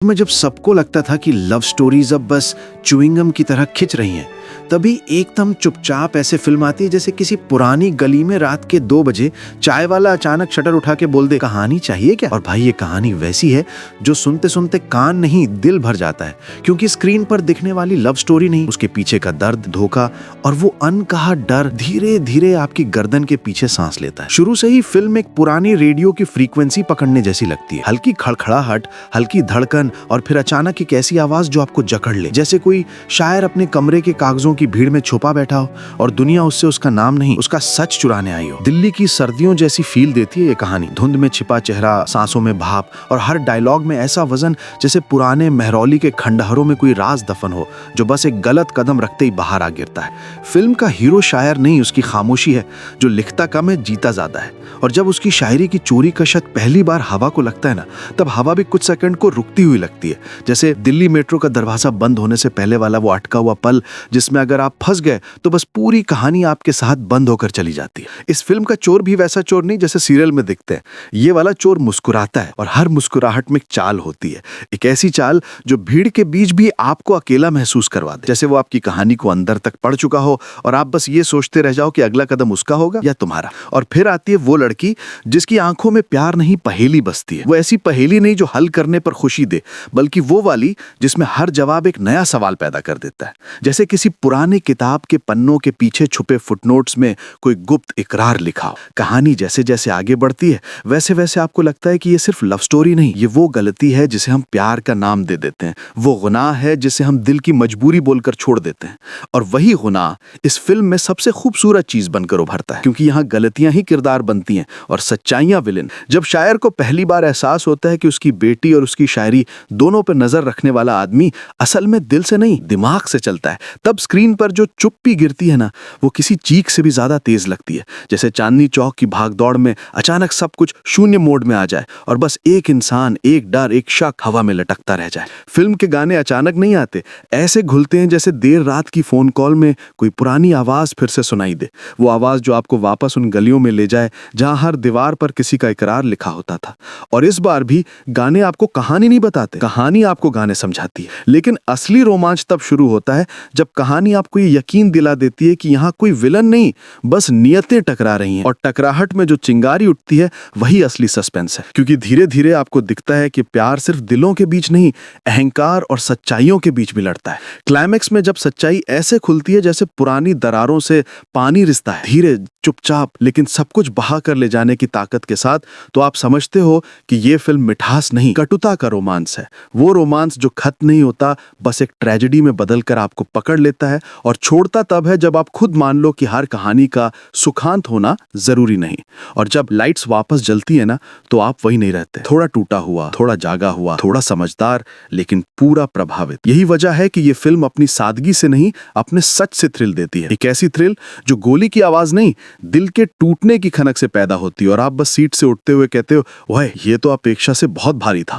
में जब सबको लगता था कि लव स्टोरीज अब बस च्युइंगम की तरह खिंच रही हैं, तभी एकदम चुपचाप ऐसे फिल्म आती है जैसे किसी पुरानी गली में रात के 2 बजे चाय वाला अचानक शटर उठा के बोल दे, कहानी चाहिए क्या? और भाई ये कहानी वैसी है जो सुनते सुनते कान नहीं दिल भर जाता है, क्योंकि स्क्रीन पर दिखने वाली लव स्टोरी नहीं, उसके पीछे का दर्द, धोखा और वो अनकहा डर धीरे धीरे आपकी गर्दन के पीछे सांस लेता है। शुरू से ही फिल्म एक पुरानी रेडियो की फ्रीक्वेंसी पकड़ने जैसी लगती है। हल्की खड़खड़ाहट, हल्की धड़कन और फिर अचानक एक ऐसी आवाज जो आपको जकड़ ले, जैसे कोई शायर अपने कमरे के कागजों की भीड़ में छुपा बैठा हो और दुनिया उससे उसका नाम नहीं, उसका सच चुराने आई हो। दिल्ली की सर्दियों जैसी फील देती है ये कहानी। धुंध में छिपा चेहरा, सांसों में भाप और हर डायलॉग में ऐसा वजन जैसे पुराने महरौली के खंडहरों में कोई राज दफन हो जो बस एक गलत कदम रखते ही बाहर आ गिरता है। फिल्म का हीरो शायर नहीं, उसकी खामोशी है, जो लिखता कम है जीता ज्यादा है। और जब उसकी शायरी की चोरी का शक पहली बार हवा को लगता है ना, तब हवा भी कुछ सेकंड को रुकती हुई लगती है, जैसे दिल्ली मेट्रो का दरवाजा बंद होने से पहले वाला वो अटका हुआ पल जिसमें अगर आप फंस गए तो बस पूरी कहानी आपके साथ बंद होकर चली जाती है। इस फिल्म का चोर भी वैसा चोर नहीं जैसे सीरियल में दिखते हैं। ये वाला चोर मुस्कुराता है और हर मुस्कुराहट में एक चाल होती है, एक ऐसी चाल जो भीड़ के बीच भी आपको अकेला महसूस करवा दे, जैसे वो आपकी कहानी को अंदर तक पढ़ चुका हो और आप बस ये सोचते रह जाओ कि अगला कदम उसका होगा या तुम्हारा। और फिर आती है वो लड़की जिसकी आंखों में प्यार नहीं पहेली बसती है। वो ऐसी पहेली नहीं जो हल करने पर खुशी दे, बल्कि वो वाली जिसमें हर जवाब एक नया सवाल पैदा कर देता है, जैसे किसी पुराने किताब के पन्नों के पीछे छुपे फुटनोट्स में कोई गुप्त इकरार लिखा हो। कहानी जैसे जैसे आगे बढ़ती है वैसे वैसे आपको लगता है कि ये सिर्फ लव स्टोरी नहीं, ये वो गलती है जिसे हम प्यार का नाम दे देते हैं, वो गुनाह है जिसे हम दिल की मजबूरी बोलकर छोड़ देते हैं। और वही गुनाह इस फिल्म में सबसे खूबसूरत चीज बनकर उभरता है, क्योंकि यहाँ गलतियां ही किरदार बनती हैं और सच्चाइयां विलेन। जब शायर को पहली बार एहसास होता है कि उसकी बेटी और उसकी शायरी दोनों पर नजर रखने वाला आदमी असल में दिल से नहीं दिमाग से चलता है, तब स्क्रीन पर जो चुप्पी गिरती है ना, वो किसी चीख से भी ज्यादा तेज लगती है। जैसे चांदनी चौक की भागदौड़ में अचानक सब कुछ शून्य मोड में आ जाए और बस एक इंसान, एक डर, एक शक हवा में लटकता रह जाए। फिल्म के गाने अचानक नहीं आते, ऐसे घुलते हैं जैसे देर रात की फोन कॉल में कोई पुरानी आवाज फिर से सुनाई दे, वो आवाज जो आपको वापस उन गलियों में ले जाए जहां हर दीवार पर किसी का इकरार लिखा होता था। और इस बार भी गाने आपको कहानी नहीं बताते, कहानी आपको गाने समझाती है। लेकिन असली रोमांच तब शुरू होता है जब कहानी आपको ये यकीन दिला देती है कि यहाँ कोई विलन नहीं, बस नियतें टकरा रही हैं। और टकराहट में जो चिंगारी उठती है वही असली सस्पेंस है, क्योंकि धीरे धीरे आपको दिखता है कि प्यार सिर्फ दिलों के बीच नहीं, अहंकार और सच्चाइयों के बीच भी लड़ता है। क्लाइमैक्स में जब सच्चाई ऐसे खुलती है जैसे पुरानी दरारों से पानी रिसता है, धीरे, चुपचाप, लेकिन सब कुछ बहा कर ले जाने की ताकत के साथ, तो आप समझते हो कि ये फिल्म मिठास नहीं, कटुता का रोमांस है। वो रोमांस जो खत्म नहीं होता, बस एक ट्रेजेडी में बदलकर आपको पकड़ लेता है और छोड़ता तब है जब आप खुद मान लो कि हर कहानी का सुखांत होना जरूरी नहीं। और जब लाइट्स वापस जलती है ना, तो आप वही नहीं रहते, थोड़ा टूटा हुआ, थोड़ा जागा हुआ, थोड़ा समझदार, लेकिन पूरा प्रभावित। यही वजह है कि ये फिल्म अपनी सादगी से नहीं, अपने सच से थ्रिल देती है। एक ऐसी थ्रिल जो गोली की आवाज नहीं, दिल के टूटने की खनक से पैदा होती है और आप बस सीट से उठते हुए कहते हो, वाह, ये तो अपेक्षा से बहुत भारी था।